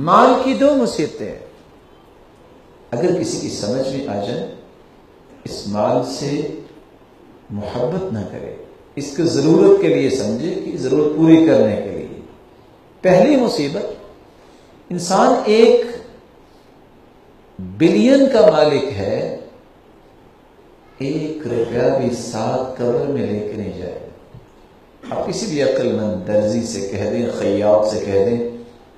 مال کی دو مصیبتیں ہیں، اگر کسی کی سمجھ میں آ جائے اس مال سے محبت نہ کرے، اس کو ضرورت کے لیے سمجھے کہ ضرورت پوری کرنے کے لیے۔ پہلی مصیبت، انسان 1 بلین کا مالک ہے، 1 روپیہ بھی ساتھ قبر میں لے کے نہیں جائے گا۔ آپ کسی بھی عقل مند درزی سے کہہ دیں، خیاط سے کہہ دیں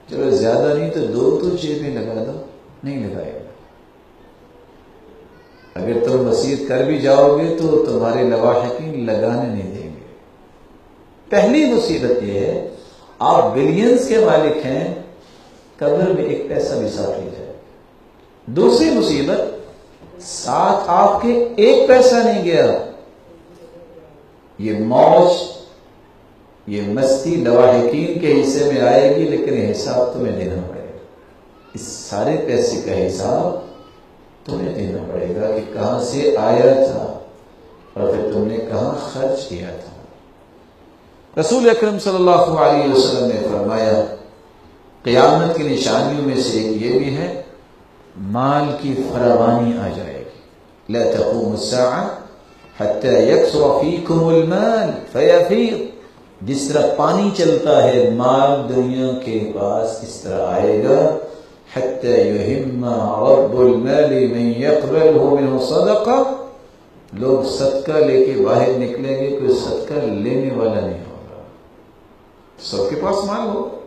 چلو زیادہ نہیں تو 2 تو جیب میں لگا دو، نہیں لگائے گا۔ اگر تم وصیت کر بھی جاؤ گے تو تمہارے لواحقین لگانے نہیں دیں گے۔ پہلی مصیبت یہ ہے آپ بلینز کے مالک ہیں، قبر میں 1 پیسہ بھی ساتھ لے جائے۔ دوسری مصیبت، ساتھ آپ کے 1 پیسہ نہیں گیا، یہ موج یہ مستی لواحقین کے حصے میں آئے گی، لیکن حساب تمہیں دینا پڑے گا۔ اس سارے پیسے کا حساب تمہیں دینا پڑے گا کہ کہاں سے آیا تھا اور پھر تم نے کہاں خرچ کیا تھا۔ رسول اکرم صلی اللہ علیہ وسلم نے فرمایا قیامت کی نشانیوں میں سے ایک یہ بھی ہے مال کی فراوانی آ جائے گی۔ لا تقوم الساعة حتى يكثر فيكم المال فيفيض، جس طرح پانی چلتا ہے مال دنیا کے پاس اس طرح آئے گا۔ حتى يهم رب المال من يقبله منه صدقہ، لوگ صدقہ لے کے باہر نکلیں گے، کوئی صدقہ لینے والا نہیں ہوگا، سب کے پاس مال ہوگا